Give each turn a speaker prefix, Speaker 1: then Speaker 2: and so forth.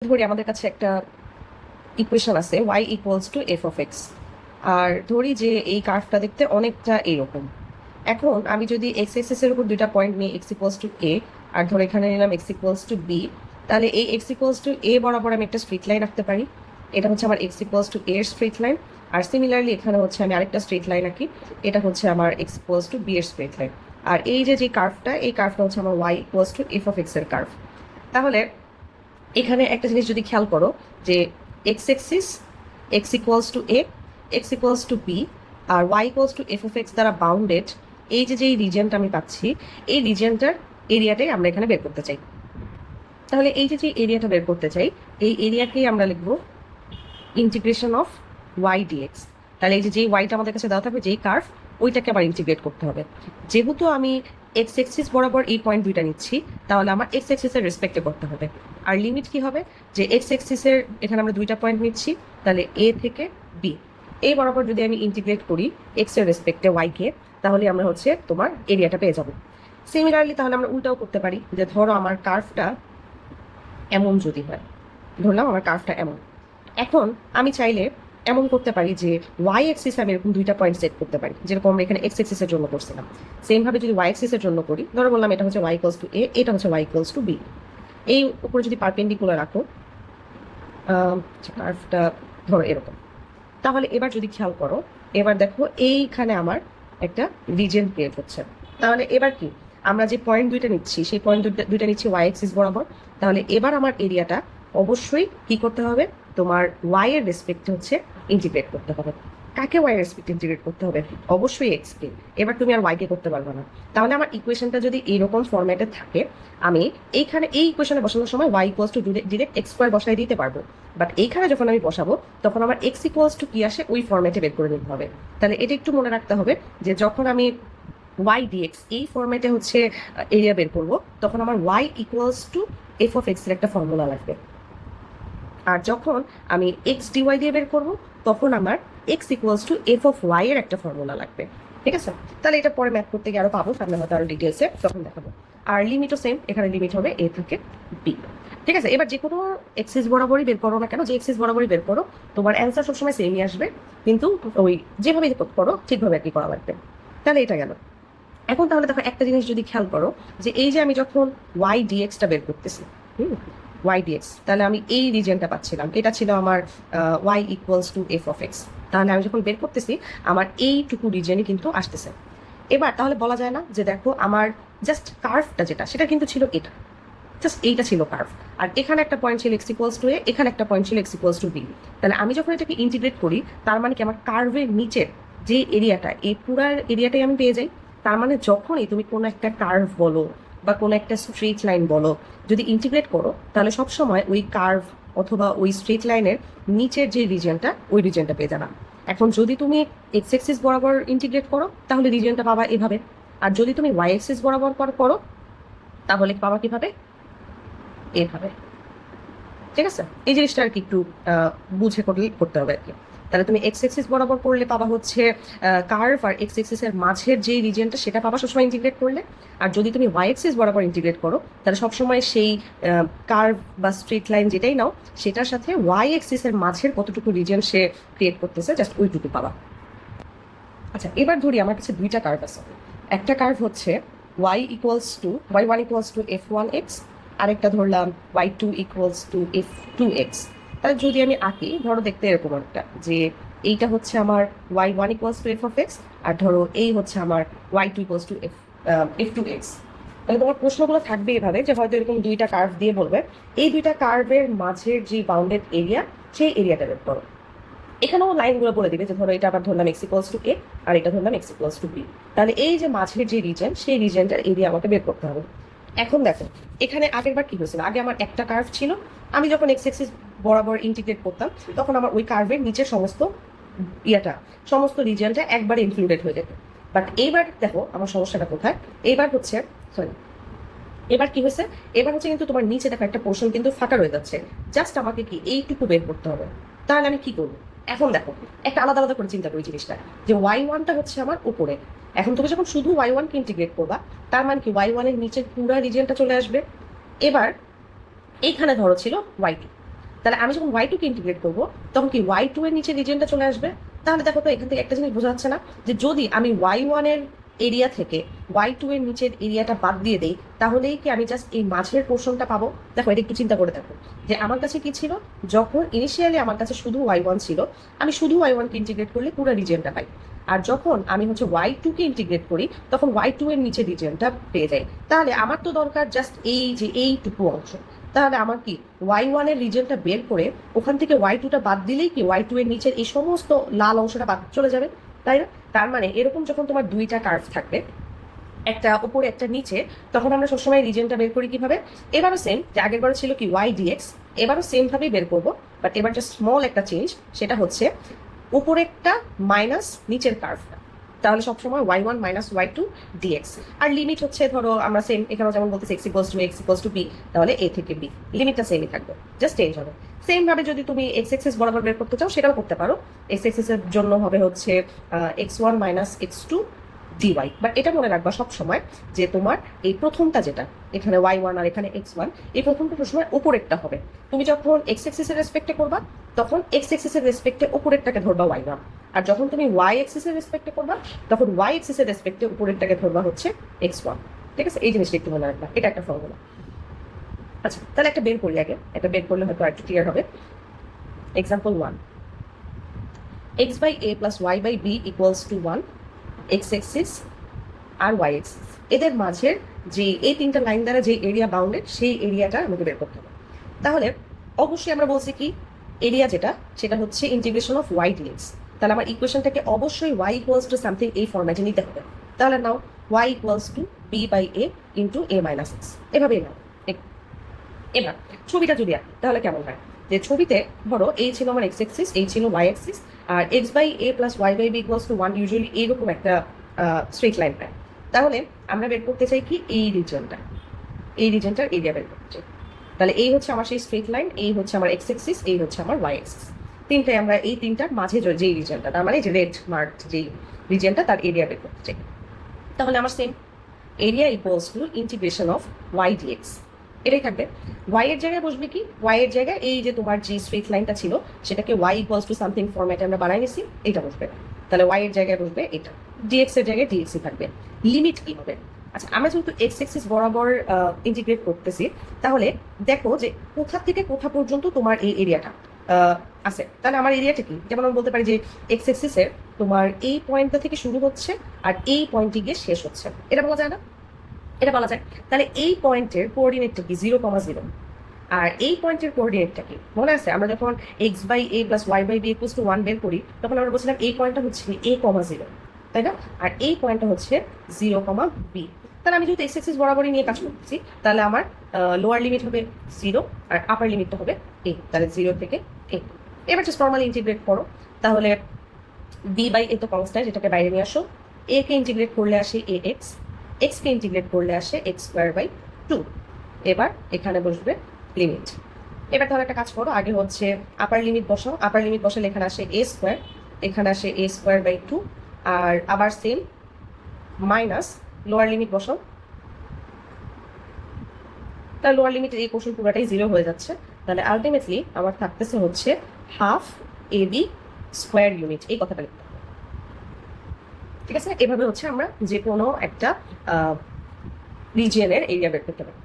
Speaker 1: ধরি আমাদের কাছে একটা ইকুয়েশন আছে y equals to F of X, আর ধরি যে এই কার্ভটা দেখতে অনেকটা এরকম। এখন আমি যদি এক্স এক্সিস এর উপর দুইটা পয়েন্ট নিই, এক্স ইকুয়ালস টু এ আর ধরে এখানে নিলাম এক্স ইকুয়ালস টু বি, তাহলে এই এক্স ইকুয়ালস টু এ বরাবর আমি একটা স্ট্রেট লাইন রাখতে পারি। এটা হচ্ছে আমার এক্স ইকুয়ালস টু এর স্ট্রেট লাইন। আর সিমিলারলি এখানে হচ্ছে আমি আরেকটা স্ট্রেট লাইন আঁকি, এটা হচ্ছে আমার এক্স ইকুয়ালস টু বি এর স্ট্রেট লাইন। আর এই যে কার্ভটা, এই কার্ভটা হচ্ছে আমার y equals to F of x এর কার্ভ। তাহলে এখানে একটা জিনিস যদি খেয়াল করো যে x axis x equals to a, x equals to b আর y equals to F of x দ্বারা বাউন্ডেড এই যে রিজিয়নটা আমি পাচ্ছি, এই রিজিয়নটার এরিয়াটাই আমরা এখানে বের করতে চাই। তাহলে এই যে এরিয়াটা বের করতে চাই, এই এরিয়াকেই আমরা লিখব ইন্টিগ্রেশন অফ ওয়াই ডিএক্স। তাহলে এই যে ওয়াইটা আমাদের কাছে দেওয়া থাকবে, যেই কার্ভ, ওইটাকে আবার ইন্টিগ্রেট করতে হবে। যেহেতু আমি এক্স এক্সিস বরাবর এই পয়েন্ট দুইটা নিচ্ছি, তাহলে আমার এক্স এক্সিসের রেসপেক্টে করতে হবে। আর লিমিট কি হবে, যে এক্স এক্সিসের এখানে আমরা দুইটা পয়েন্ট নিচ্ছি, তাহলে এ থেকে বি, এই বরাবর যদি আমি ইন্টিগ্রেট করি এক্স এর রেসপেক্টে ওয়াইকে, তাহলে আমরা হচ্ছে তোমার এরিয়াটা পেয়ে যাব। সিমিলারলি তাহলে আমরা উল্টাও করতে পারি, যে ধরো আমার কার্ভটা এমন যদি হয়, ধরলাম আমার কার্ভটা এমন, এখন আমি চাইলে এমন করতে পারি যে ওয়াই এক্সিস আমি এরকম দুইটা পয়েন্ট সেট করতে পারি, যেরকম আমরা এখানে এক্স এক্সিসের জন্য করছিলাম। সেম ভাবে যদি ওয়াই এক্সিসের জন্য করি, ধরো বললাম এটা হচ্ছে ওয়াই ইকুয়ালস টু এ, এটা হচ্ছে ওয়াই ইকুয়ালস টু বি, এই উপরে যদি পারপেন্ডিকুলার রাখো কার্ভটা ধরো এরকম, তাহলে এবার যদি খেয়াল করো, এবার দেখো এইখানে আমার একটা রিজিয়ন ক্রিয়েট হচ্ছে। তাহলে এবার কি, আমরা যে পয়েন্ট দুইটা নিচ্ছি, সেই পয়েন্ট দুইটা নিচ্ছি ওয়াই এক্সিস বরাবর। তাহলে এবার আমার এরিয়াটা অবশ্যই কি করতে হবে, তোমার ওয়াই এর রেসপেক্টে হচ্ছে ইন্টিগ্রেট করতে হবে। কাকে ওয়াই এর রেসপেক্ট ইন্টিগ্রেট করতে হবে, অবশ্যই এক্স কে। এবার তুমি আর ওয়াই কে করতে পারবে না। তাহলে আমার ইকুয়েশনটা যদি এইরকম ফরম্যাটে থাকে, আমি এইখানে এই ইকুয়েশনে বসানোর সময় y equals to direct x square বসাই দিতে পারবো। বাট এইখানে যখন আমি বসাবো, তখন আমার এক্স ইকুয়ালস টু কি আসে, ওই ফরম্যাটে বের করে নিতে হবে। তাহলে এটা একটু মনে রাখতে হবে, যে যখন আমি ওয়াই ডিএক্স এই ফরম্যাটে হচ্ছে এরিয়া বের করবো, তখন আমার y equals to F of x এর একটা ফর্মুলা লাগবে। আর যখন আমি এক্স ডিওয়াই দিয়ে বের করবো, তখন আমার x equals to F of y এর একটা ফর্মুলা লাগবে। ঠিক আছে, তাহলে এটা পরে ম্যাথ করতে গিয়ে আরো পাবো, সামনে হয়তো আরো ডিটেলসে তখন দেখাবো। আর লিমিটও সেম, এখানে লিমিট হবে এ থেকে বি। ঠিক আছে, এবার যে কোনো এক্সিস বরাবরই বের করো না কেন, যে এক্সিস বরাবরই বের করো, তোমার অ্যান্সার সবসময় সেমই আসবে, কিন্তু ওই যেভাবে করো ঠিকভাবে আর কি করা লাগবে। তাহলে এটা গেল। এখন তাহলে দেখো একটা জিনিস যদি খেয়াল করো, যে এই যে আমি যখন ওয়াই ডিএক্সটা বের করতেছি, ওয়াই ডিএক্স, তাহলে আমি এই রিজনটা পাচ্ছিলাম, এটা ছিল আমার y equals to F of x. তাহলে আমি যখন বের করতেছি, আমার এইটুকু রিজনই কিন্তু আসতেছে। এবার তাহলে বলা যায় না যে দেখো আমার জাস্ট কার্ভটা যেটা, সেটা কিন্তু ছিল এটা, জাস্ট এইটা ছিল কার্ভ। আর এখানে একটা পয়েন্ট ছিল এক্স ইকুয়ালস টু এ, এখানে একটা পয়েন্ট ছিল এক্স ইকুয়ালস টু বি। তাহলে আমি যখন এটাকে ইন্টিগ্রেট করি, তার মানে কি আমার কার্ভের নিচের যে এরিয়াটা, এই পুরো এরিয়াটাই আমি পেয়ে যাই। তার মানে যখনই তুমি কোনো একটা কার্ভ বলো বা কোনো একটা স্ট্রেট লাইন বলো, যদি ইন্টিগ্রেট করো, তাহলে সবসময় ওই কার্ভ অথবা ওই স্ট্রেট লাইনের নিচের যে রিজিয়নটা, ওই রিজিয়নটা পেয়ে যাবা। এখন যদি তুমি এক্স এক্সিস বরাবর ইন্টিগ্রেট করো, তাহলে রিজিয়নটা পাবা এভাবে। আর যদি তুমি ওয়াই এক্সিস বরাবর করো, তাহলে পাবা কিভাবে, এভাবে। ঠিক আছে, এই জিনিসটা আর কি একটু বুঝে করতে হবে আর কি। তাহলে তুমি এক্স এক্সিস বরাবর করলে পাবা হচ্ছে কার্ভ, আর এক্স এক্সিসের মাঝের যে রিজিয়নটা, সেটা পাবা সবসময় ইন্টিগ্রেট করলে। আর যদি তুমি ওয়াই এক্সিস বরাবর ইন্টিগ্রেট করো, তাহলে সবসময় সেই কার্ভ বা স্ট্রেট লাইন যেটাই নাও, সেটার সাথে ওয়াই এক্সিসের মাঝের কতটুকু রিজিয়ন সে ক্রিয়েট করতেছে, জাস্ট ওইটুকু পাবা। আচ্ছা, এবার ধরি আমার কাছে দুইটা কার্ভ আছে। একটা কার্ভ হচ্ছে y equals to y one equals to f one x, আরেকটা ধরলাম y two equals to F two x. তাহলে যদি আমি আঁকি, ধরো দেখতে এরকম একটা, যে এইটা হচ্ছে আমার Y one equals to F of X, আর ধরো এই হচ্ছে আমার Y two equals to F two x. তাহলে তোমার প্রশ্নগুলো থাকবে এভাবে, যে হয়তো এরকম দুইটা কার্ভ দিয়ে বলবে এই দুইটা কার্ভের মাঝের যে বাউন্ডেড এরিয়া, সেই এরিয়াটা বের করো। এখানেও লাইনগুলো বলে দিবে, যে ধরো এটা আবার ধরলাম এক্স ইকুয়ালস টু এ, আর এটা ধরলাম এক্স ইকুয়ালস টু বি। তাহলে এই যে মাঝের যে রিজন, সেই রিজনটার এরিয়া আমাকে বের করতে হবে। এখন দেখো, এখানে আগের বার কি হয়েছিল, আগে আমার একটা কার্ভ ছিল, আমি যখন এক্স এক্সিস বরাবর ইন্টিগ্রেট করতাম, তখন আমার ওই কার্ভের নিচের সমস্ত রিজনটা একবারে ইনক্লুডেড হয়ে যেত। বাট এইবার দেখো আমার সমস্যাটা কোথায়, এইবার হচ্ছে এবার কি হয়েছে, এবার হচ্ছে কিন্তু তোমার নিচে দেখো একটা পোর্শন কিন্তু ফাঁকা রয়ে যাচ্ছে, জাস্ট আমাকে কি এইটুকু বের করতে হবে। তাহলে আমি কি করবো, এখন দেখো একটা আলাদা আলাদা করে চিন্তা করি জিনিসটা, যে ওয়াই ওয়ানটা হচ্ছে আমার উপরে। এখন তুমি যখন শুধু ওয়াই ওয়ানকে ইন্টিগ্রেট করবা, তার মানে কি ওয়াই ওয়ানের নিচের পুরো রিজিয়নটা চলে আসবে। এবার এইখানে ধরো ছিল ওয়াই টু, তাহলে আমি যখন ওয়াই টু কে ইন্টিগ্রেট করবো তখন কি ওয়াই টু এর নিচে রিজিয়নটা চলে আসবে। তাহলে দেখো তো এখান থেকে একটা জিনিস বোঝা যাচ্ছে না, যে যদি আমি ওয়াই ওয়ান এর এরিয়া থেকে ওয়াই টু এর নিচের এরিয়াটা বাদ দিয়ে দেই তাহলেই কি আমি জাস্ট এই মাঝের পোর্শনটা পাবো। দেখো এটা একটু চিন্তা করে দেখো, যে আমার কাছে কি ছিল, যখন ইনিশিয়ালি আমার কাছে শুধু ওয়াই ওয়ান ছিল, আমি শুধু ওয়াই ওয়ান কে ইন্টিগ্রেট করলে পুরো রিজিয়নটা পাই। আর যখন আমি হচ্ছে ওয়াই টু কে ইন্টিগ্রেট করি তখন ওয়াই টু এর নিচে রিজিয়নটা পেয়ে যাই। তাহলে আমার তো দরকার জাস্ট এই যে এইটুকু অংশ। তাহলে আমার কি ওয়াই ওয়ান এর রিজনটা বের করে ওখান থেকে ওয়াই টুটা বাদ দিলেই কি ওয়াই টু এর নিচের এই সমস্ত লাল অংশটা বাদ চলে যাবে, তাই না? তার মানে এরকম যখন তোমার দুইটা কার্ভ থাকবে, একটা উপরে একটা নিচে, তখন আমরা সবসময় রিজনটা বের করি কিভাবে? এবারও সেম, যে আগের বার ছিল কি ওয়াই ডিএক্স, এবারও সেম ভাবেই বের করবো, বাট এবার যে স্মল একটা চেঞ্জ, সেটা হচ্ছে উপরেরটা মাইনাস নিচের কার্ভটা। তাহলে সবসময় Y one minus Y two DX. আর লিমিট হচ্ছে ধরো আমরা সেম এখানে যেমন বলতেছি এক্স ইকুয়ালস টু বি, তাহলে এ থেকে বি লিমিটটা সেমই থাকবে, জাস্ট চেঞ্জ হবে। সেম ভাবে যদি তুমি এক্স এক্সিস বরাবর বের করতে চাও সেটাও করতে পারো। এক্স এক্সিস এর জন্য হবে হচ্ছে x one minus x two dy. But এটা মনে রাখবা সব সময়, যে তোমার এই প্রথমটা যেটা এখানে ওয়াই ওয়ান আর এখানে এক্স ওয়ান, এই প্রথমটা সবসময় উপরেরটা হবে। তুমি যখন এক্স এক্সিস এর রেসপেক্টে করবা তখন এক্স এক্সিস এর রেসপেক্টে উপরেরটাকে ধরবা ওয়াই ওয়ান, আর যখন তুমি ওয়াই এক্সিস এর রেসপেক্টে করবা তখন ওয়াই এক্সিস এর রেসপেক্টে উপরেরটাকে ধরবা হচ্ছে এক্স ওয়ান। ঠিক আছে, এই জিনিসটা একটু মনে রাখবা, এটা একটা ফর্মুলা। আচ্ছা, তাহলে একটা বের করি আগে, এটা বের করলে হয়তো আরেকটু ক্লিয়ার হবে। Example 1, x by a plus y by b equals to 1, x axis আর ওয়াই এক্সিস এদের মাঝের যে এই তিনটা লাইন দ্বারা যে এরিয়া বাউন্ডেড সেই এরিয়াটা আমাকে বের করতে হবে। তাহলে অবশ্যই আমরা বলছি কি এরিয়া যেটা সেটা হচ্ছে ইন্টিগ্রেশন অফ ওয়াই ডিএক্স। তাহলে আমার ইকুয়েশনটাকে অবশ্যই ওয়াই ইকুয়ালস টু সামথিং এই ফরম্যাটে নিতে হবে। তাহলে নাও Y equals to B by A into A minus X, এভাবেই নাও। এবার ছবিটা যদি আঁকি তাহলে কেমন হয়, যে ছবিতে ধরো এই ছিল আমার এক্স এক্সিস, এই ছিল ওয়াই এক্সিস, আর x by a plus y by b equals to 1 usually এইরকম একটা স্ট্রেট লাইন পায়। তাহলে আমরা বের করতে চাই কি এই রিজনটার এরিয়া বের করতে চাই। তাহলে এই হচ্ছে আমার সেই স্ট্রেট লাইন, এই হচ্ছে আমার এক্স এক্সিস, এই হচ্ছে আমার ওয়াই এক্সিস। তিনটাই আমরা এই তিনটার মাঝে যেই রিজনটা, তার মানে যে রেড মার্ক যেই রিজনটা তার এরিয়া বের করতে চাই। তাহলে আমার same area equals to integration of y dx, এটাই থাকবে। ওয়াই এর জায়গায় বসবে কি, ওয়াই এর জায়গায় এই যে তোমার যে স্ট্রেট লাইনটা ছিল সেটাকে ওয়াই ইকুয়ালস টু সামথিং ফরম্যাটে আমরা বানাই নিছি, এটা বসবে। তাহলে ওয়াই এর জায়গায় বসবে এটা, ডিএক্স এর জায়গায় ডিএক্সই থাকবে। লিমিট কি হবে? আচ্ছা, আমরা যেহেতু এক্স এক্সিস বরাবর ইন্টিগ্রেট করতেছি, তাহলে দেখো যে কোথা থেকে কোথা পর্যন্ত তোমার এই এরিয়াটা আছে। তাহলে আমার এরিয়াটা কি, যেমন আমি বলতে পারি যে এক্স এক্সিসের তোমার এই পয়েন্টটা থেকে শুরু হচ্ছে আর এই পয়েন্টে গিয়ে শেষ হচ্ছে, এটা বলা যায় না? এটা বলা যায়। তাহলে এই পয়েন্টের কোঅর্ডিনেটটা কি 0,0, আর এই পয়েন্টের কোঅর্ডিনেটটা কি মনে আছে? আমরা যখন x by a plus y by b equals to 1 বের করি তখন আমরা বলছিলাম এই পয়েন্টটা হচ্ছে a,0, তাই না? আর এই পয়েন্টটা হচ্ছে 0,b। তাহলে আমি যেহেতু এক্স এক্সিস বরাবরই নিয়ে কাজ করতেছি, তাহলে আমার লোয়ার লিমিট হবে 0 আর আপার লিমিটটা হবে a, তাহলে 0 থেকে a। এবার জাস্ট নর্মালি ইন্টিগ্রেট করো, তাহলে বি বাই এ তো কনস্ট্যান্ট, এটাকে বাইরে নিয়ে আসো। এ কে ইন্টিগ্রেট করলে আসে এ এক্স, এক্স কে ইন্টিগ্রেট করলে আসে এক্স স্কোয়ার বাই 2। এবার এখানে বসবে লিমিট। এবার ধরো একটা কাজ করো, আগে হচ্ছে আপার লিমিট বসাও, আপার লিমিট বসালে এখানে আসে এ স্কোয়ার, এখানে আসে এ স্কোয়ার বাই 2, আর আবার সেম মাইনাস লোয়ার লিমিট বসাও। তাহলে লোয়ার লিমিটের এই পোর্শন পুরোটাই 0 হয়ে যাচ্ছে। তাহলে আলটিমেটলি আমার থাকতেছে হচ্ছে half A B square unit, এই কথাটা লিখতে হবে। ঠিক আছে, এভাবে হচ্ছে আমরা যে কোনো একটা রিজিয়নের এরিয়া বের করতে পারি।